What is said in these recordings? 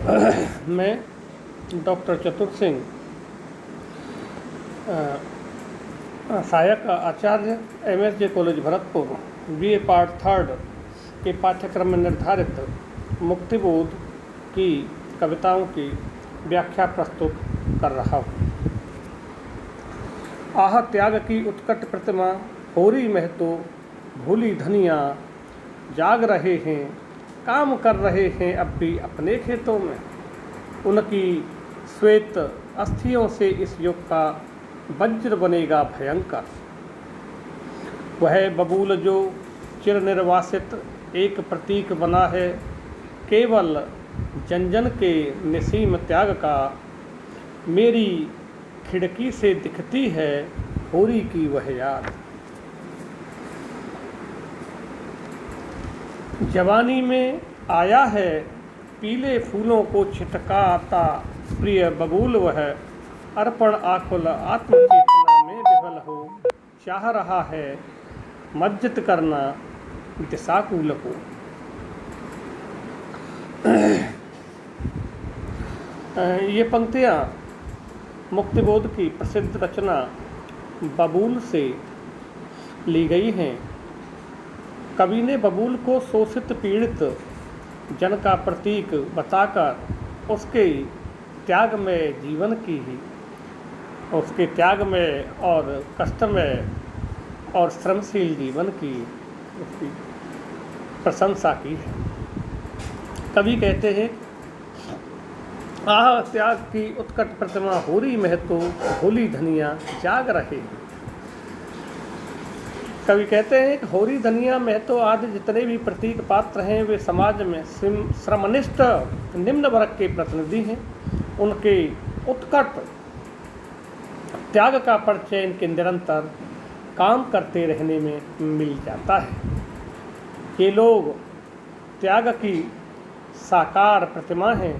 मैं डॉक्टर चतुर सिंह, सहायक आचार्य MSJ college Bharatpur, BA part 3 के पाठ्यक्रम में निर्धारित मुक्तिबोध की कविताओं की व्याख्या प्रस्तुत कर रहा हूँ। आह त्याग की उत्कट प्रतिमा, होरी महतो भूली धनिया, जाग रहे हैं, काम कर रहे हैं अब भी अपने खेतों में। उनकी श्वेत अस्थियों से इस युग का वज्र बनेगा भयंकर। वह बबूल जो चिर निर्वासित एक प्रतीक बना है, केवल जन जन के निसीम त्याग का। मेरी खिड़की से दिखती है होरी की वह याद। जवानी में आया है पीले फूलों को छिटकाता प्रिय बबूल, वह अर्पण आकुल आत्मचेतना में विफल हो, चाह रहा है मज्जित करना दिशाकूल को। ये पंक्तियाँ मुक्तिबोध की प्रसिद्ध रचना बबूल से ली गई हैं। कवि ने बबूल को शोषित पीड़ित जन का प्रतीक बताकर उसके त्यागमय जीवन की ही, उसके त्यागमय और कष्टमय और श्रमशील जीवन की उसकी प्रशंसा की है। कवि कहते हैं, आह त्याग की उत्कट प्रतिमा, होरी महतो भूली धनिया, जाग रहे। कवि कहते हैं कि होरी धनिया महतो आदि जितने भी प्रतीक पात्र हैं, वे समाज में श्रमनिष्ठ निम्न वर्ग के प्रतिनिधि हैं। उनके उत्कट त्याग का परिचय इनके निरंतर काम करते रहने में मिल जाता है। ये लोग त्याग की साकार प्रतिमा हैं,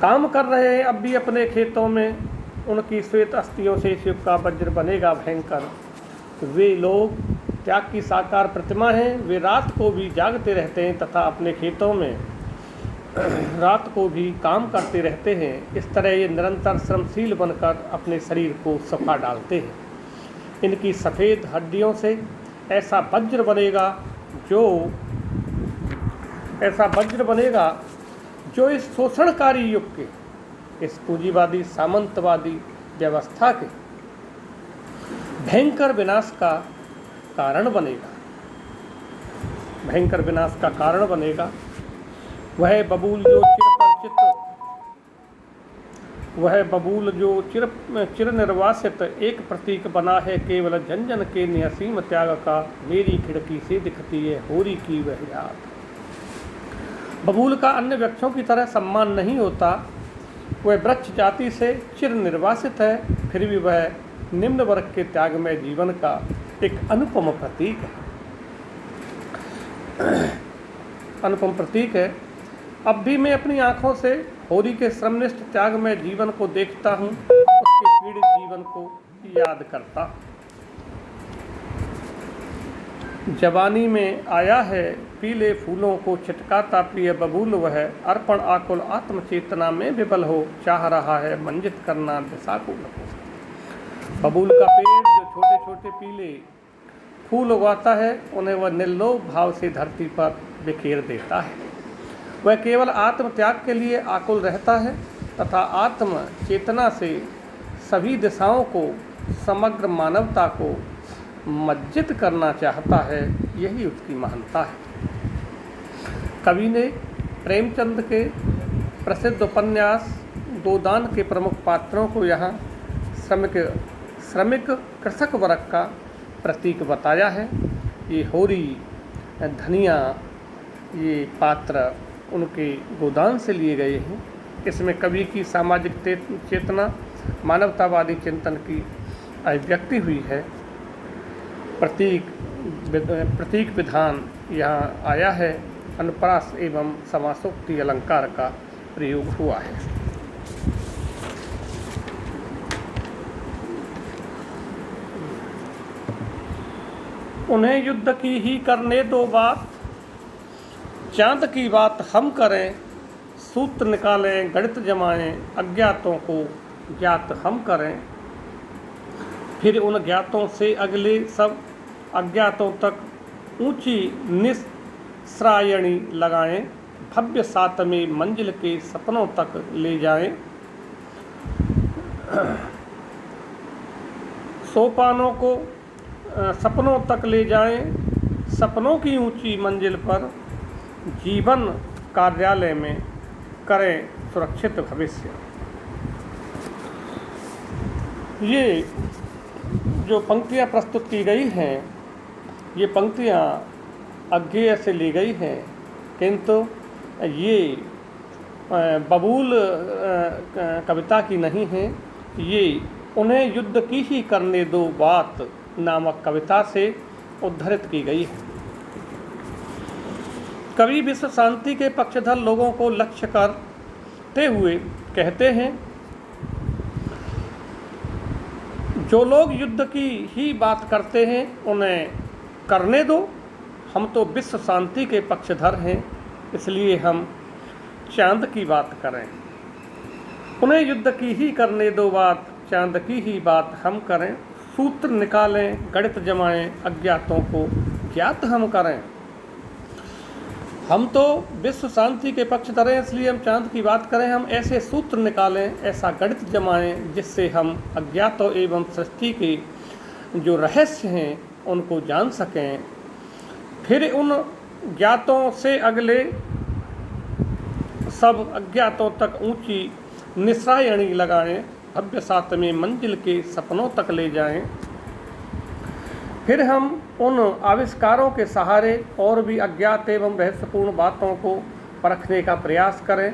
काम कर रहे हैं अब भी अपने खेतों में। उनकी श्वेत अस्थियों से शिव का वज्र बनेगा भयंकर। वे लोग त्याग की साकार प्रतिमा हैं। वे रात को भी जागते रहते हैं तथा अपने खेतों में रात को भी काम करते रहते हैं। इस तरह ये निरंतर श्रमशील बनकर अपने शरीर को सुखा डालते हैं। इनकी सफ़ेद हड्डियों से ऐसा वज्र बनेगा जो इस शोषणकारी युग के, इस पूंजीवादी सामंतवादी व्यवस्था के भयंकर विनाश का कारण बनेगा। भयंकर विनाश का कारण बनेगा। वह बबूल जो चिर निर्वासित एक प्रतीक बना है, केवल जन जन के निसीम त्याग का। मेरी खिड़की से दिखती है होरी की वह याद। बबूल का अन्य वृक्षों की तरह सम्मान नहीं होता। वह वृक्ष जाति से चिर निर्वासित है, फिर भी वह निम्न वर्ग के त्यागमय जीवन का एक अनुपम प्रतीक है। अब भी मैं अपनी आँखों से होरी के श्रमनिष्ठ त्यागमय जीवन को देखता हूँ, उसके पीड़ित जीवन को याद करता हूँ। जवानी में आया है पीले फूलों को छिटकाता प्रिय बबूल, वह अर्पण आकुल आत्मचेतना में विफल हो, चाह रहा है मंजित करना दिशाकूल को। बबूल का पेड़ जो छोटे छोटे पीले फूल उगाता है, उन्हें वह निर्लोभ भाव से धरती पर बिखेर देता है। वह केवल आत्म त्याग के लिए आकुल रहता है तथा आत्म चेतना से सभी दिशाओं को, समग्र मानवता को मज्जित करना चाहता है। यही उसकी महानता है। कवि ने प्रेमचंद के प्रसिद्ध उपन्यास गोदान के प्रमुख पात्रों को यहाँ श्रमिक कृषक वर्ग का प्रतीक बताया है। ये होरी धनिया, ये पात्र उनके गोदान से लिए गए हैं। इसमें कवि की सामाजिक चेतना, मानवतावादी चिंतन की अभिव्यक्ति हुई है। प्रतीक विधान यहाँ आया है। अनुप्रास एवं समासोक्ति अलंकार का प्रयोग हुआ है। उन्हें युद्ध की ही करने दो बात, चाँद की बात हम करें, सूत्र निकालें, गणित जमाएं, अज्ञातों को ज्ञात हम करें, फिर उन ज्ञातों से अगले सब अज्ञातों तक ऊंची निस्रायणी लगाएं, भव्य सातवें मंजिल के सपनों तक ले जाएं। सोपानों को सपनों तक ले जाएं, सपनों की ऊंची मंजिल पर जीवन कार्यालय में करें सुरक्षित भविष्य। ये जो पंक्तियाँ प्रस्तुत की गई हैं, ये पंक्तियाँ अज्ञेय से ली गई हैं, किंतु ये बबूल कविता की नहीं है। ये उन्हें युद्ध की ही करने दो बात नामक कविता से उद्धृत की गई है। कवि विश्व शांति के पक्षधर लोगों को लक्ष्य करते हुए कहते हैं, जो लोग युद्ध की ही बात करते हैं उन्हें करने दो। हम तो विश्व शांति के पक्षधर हैं, इसलिए हम चांद की बात करें। उन्हें युद्ध की ही करने दो बात, चांद की ही बात हम करें। सूत्र निकालें, गणित जमाएं, अज्ञातों को ज्ञात हम करें। हम तो विश्व शांति के पक्षधर हैं, इसलिए हम चांद की बात करें। हम ऐसे सूत्र निकालें, ऐसा गणित जमाएं, जिससे हम अज्ञातों एवं सृष्टि के जो रहस्य हैं उनको जान सकें। फिर उन ज्ञातों से अगले सब अज्ञातों तक ऊंची निस्रायणी लगाएं, भव्य सातवें मंजिल के सपनों तक ले जाएं। फिर हम उन आविष्कारों के सहारे और भी अज्ञात एवं रहस्यपूर्ण बातों को परखने का प्रयास करें।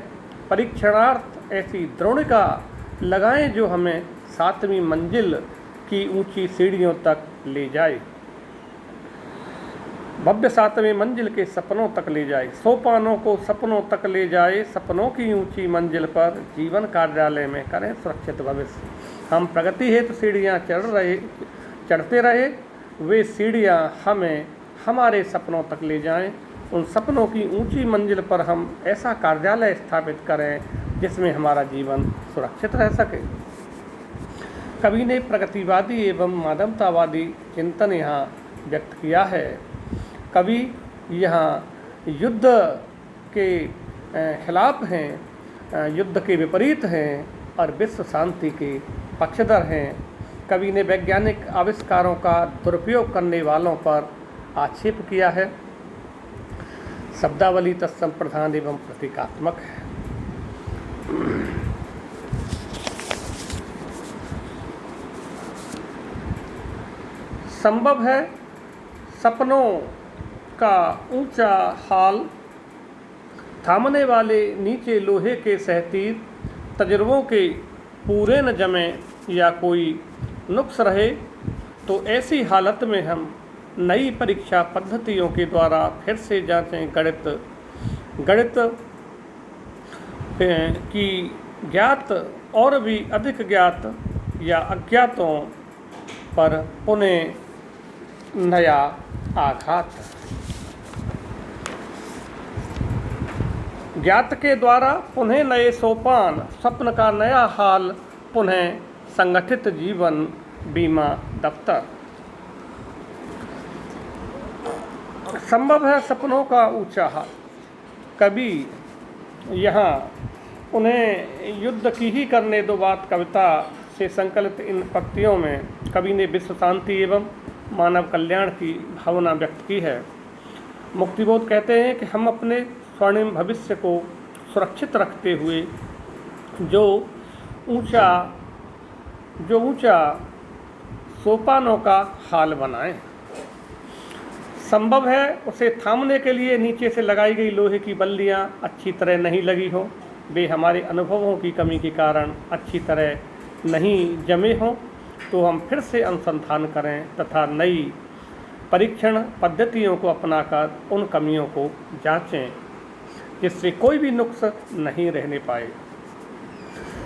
परीक्षणार्थ ऐसी द्रोणिका लगाएं जो हमें सातवीं मंजिल की ऊंची सीढ़ियों तक ले जाए, भव्य सातवें मंजिल के सपनों तक ले जाए। सोपानों को सपनों तक ले जाए, सपनों की ऊंची मंजिल पर जीवन कार्यालय में करें सुरक्षित भविष्य। हम प्रगति हेतु सीढ़ियाँ चढ़ते रहे, वे सीढ़ियाँ हमें हमारे सपनों तक ले जाएं। उन सपनों की ऊंची मंजिल पर हम ऐसा कार्यालय स्थापित करें जिसमें हमारा जीवन सुरक्षित रह सके। कवि ने प्रगतिवादी एवं मानवतावादी चिंतन यहाँ व्यक्त किया है। कवि यहाँ युद्ध के खिलाफ हैं, युद्ध के विपरीत हैं और विश्व शांति के पक्षधर हैं। कवि ने वैज्ञानिक आविष्कारों का दुरुपयोग करने वालों पर आक्षेप किया है। शब्दावली तत्संप्रधान एवं प्रतीकात्मक है। संभव है सपनों का ऊंचा हाल, थामने वाले नीचे लोहे के सहतीर, तजुर्बों के पूरे न जमे या कोई नुक्स रहे, तो ऐसी हालत में हम नई परीक्षा पद्धतियों के द्वारा फिर से जांचें। गणित की ज्ञात और भी अधिक ज्ञात या अज्ञातों पर पुनः नया आघात। ज्ञात के द्वारा पुनः नए सोपान, स्वप्न का नया हाल, पुनः संगठित जीवन, बीमा दफ्तर। संभव है सपनों का ऊंचा हाल। कवि यहाँ उन्हें युद्ध की ही करने दो बात कविता से संकलित इन पंक्तियों में कवि ने विश्व शांति एवं मानव कल्याण की भावना व्यक्त की है। मुक्तिबोध कहते हैं कि हम अपने स्वर्णिम भविष्य को सुरक्षित रखते हुए जो ऊंचा सोपानों का हाल बनाएं। संभव है उसे थामने के लिए नीचे से लगाई गई लोहे की बल्लियां अच्छी तरह नहीं लगी हो, वे हमारे अनुभवों की कमी के कारण अच्छी तरह नहीं जमे हों, तो हम फिर से अनुसंधान करें तथा नई परीक्षण पद्धतियों को अपनाकर उन कमियों को जांचें जिससे कोई भी नुक्स नहीं रहने पाए।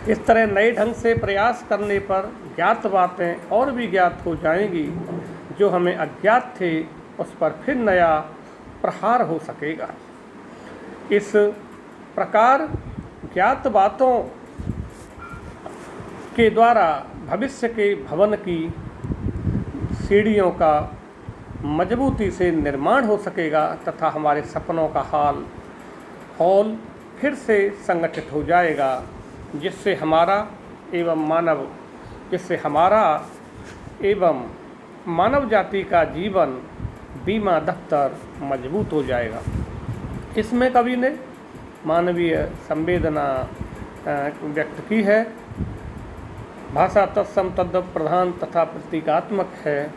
इस तरह नए ढंग से प्रयास करने पर ज्ञात बातें और भी ज्ञात हो जाएंगी, जो हमें अज्ञात थे उस पर फिर नया प्रहार हो सकेगा। इस प्रकार ज्ञात बातों के द्वारा भविष्य के भवन की सीढ़ियों का मजबूती से निर्माण हो सकेगा तथा हमारे सपनों का हॉल फिर से संगठित हो जाएगा, जिससे हमारा एवं मानव जाति का जीवन बीमा दफ्तर मजबूत हो जाएगा। इसमें कवि ने मानवीय संवेदना व्यक्त की है। भाषा तत्सम तद्भव प्रधान तथा प्रतीकात्मक है।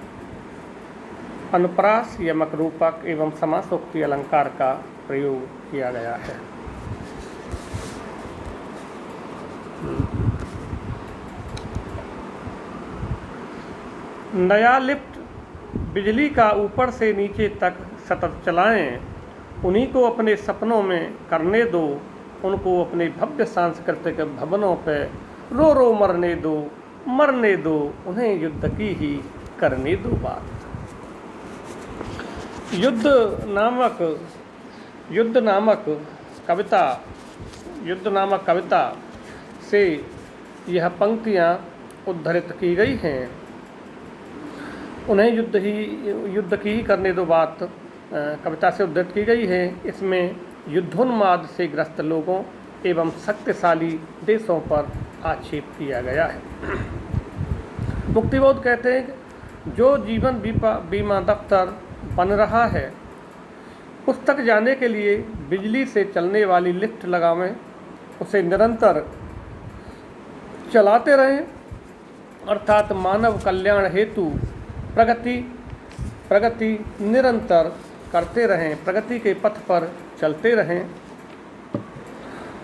अनुप्रास, यमक, रूपक एवं समासोक्ति अलंकार का प्रयोग किया गया है। नया लिफ्ट बिजली का ऊपर से नीचे तक सतत चलाएं, उन्हीं को अपने सपनों में करने दो, उनको अपने भव्य सांस्कृतिक भवनों पर रो रो मरने दो, उन्हें युद्ध की ही करने दो बात। युद्ध नामक कविता से यह पंक्तियाँ उद्धृत की गई हैं। उन्हें युद्ध की ही करने दो बात कविता से उद्धृत की गई है। इसमें युद्धोन्माद से ग्रस्त लोगों एवं शक्तिशाली देशों पर आक्षेप किया गया है। मुक्तिबोध कहते हैं जो जीवन बीमा दफ्तर बन रहा है उस तक जाने के लिए बिजली से चलने वाली लिफ्ट लगावें, उसे निरंतर चलाते रहें, अर्थात मानव कल्याण हेतु प्रगति निरंतर करते रहें, प्रगति के पथ पर चलते रहें।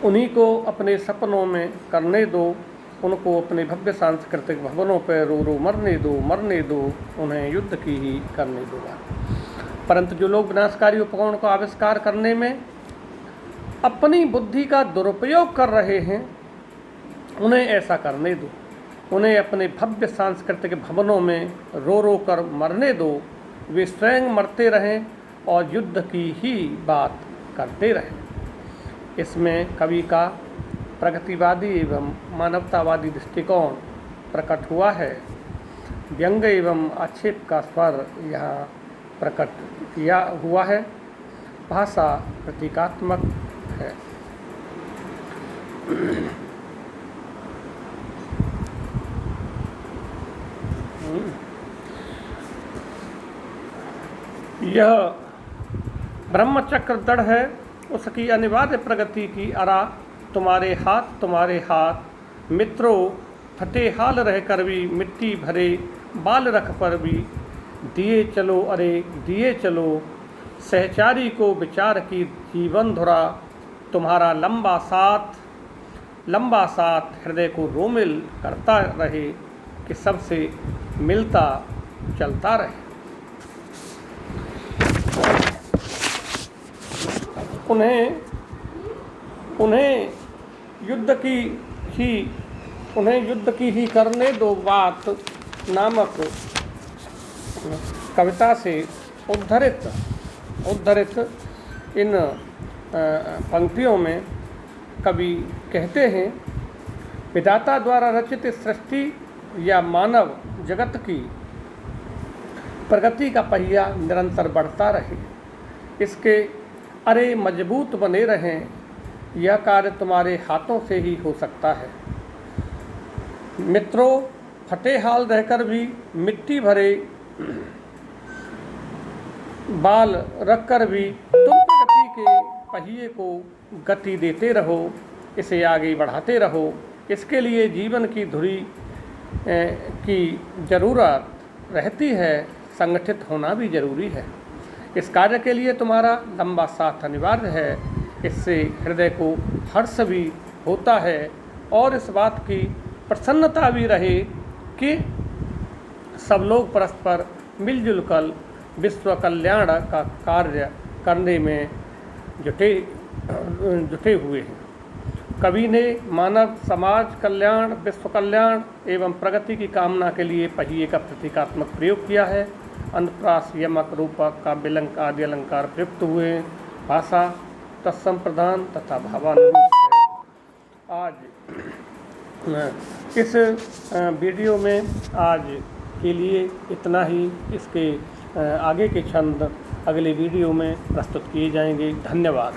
उन्हीं को अपने सपनों में करने दो, उनको अपने भव्य सांस्कृतिक भवनों पर रो रो मरने दो, उन्हें युद्ध की ही करने दो। परंतु जो लोग विनाशकारी उपकरणों का आविष्कार करने में अपनी बुद्धि का दुरुपयोग कर रहे हैं, उन्हें ऐसा करने दो, उन्हें अपने भव्य सांस्कृतिक भवनों में रो रो कर मरने दो। वे स्वयं मरते रहें और युद्ध की ही बात करते रहें। इसमें कवि का प्रगतिवादी एवं मानवतावादी दृष्टिकोण प्रकट हुआ है। व्यंग एवं आक्षेप का स्वर यहाँ प्रकट किया हुआ है। भाषा प्रतीकात्मक है। यह ब्रह्मचक्र दृढ़ है, उसकी अनिवार्य प्रगति की अरा तुम्हारे हाथ मित्रों, फटे हाल रहकर भी मिट्टी भरे बाल रख पर भी दिए चलो सहचारी को विचार की जीवन धुरा, तुम्हारा लंबा साथ हृदय को रोमिल करता रहे कि सबसे मिलता चलता रहे। उन्हें युद्ध की ही करने दो बात नामक कविता से उद्धृत इन पंक्तियों में कवि कहते हैं, विधाता द्वारा रचित सृष्टि या मानव जगत की प्रगति का पहिया निरंतर बढ़ता रहे, इसके अरे मजबूत बने रहें, यह कार्य तुम्हारे हाथों से ही हो सकता है। मित्रों, फटे हाल रहकर भी मिट्टी भरे बाल रखकर भी तुम प्रगति के पहिए को गति देते रहो, इसे आगे बढ़ाते रहो। इसके लिए जीवन की धुरी की ज़रूरत रहती है, संगठित होना भी जरूरी है। इस कार्य के लिए तुम्हारा लंबा साथ अनिवार्य है। इससे हृदय को हर्ष भी होता है और इस बात की प्रसन्नता भी रहे कि सब लोग परस्पर मिलजुल कर विश्व कल्याण का कार्य करने में जुटे हुए हैं। कवि ने मानव समाज कल्याण, विश्व कल्याण एवं प्रगति की कामना के लिए पहिए का प्रतीकात्मक प्रयोग किया है। अनुप्रास, यमक, रूपक, काव्यलंकार आदि अलंकार प्रयुक्त हुए। भाषा तत्संप्रधान तथा भावानुरूप है। आज इस वीडियो में आज के लिए इतना ही। इसके आगे के छंद अगले वीडियो में प्रस्तुत किए जाएंगे। धन्यवाद।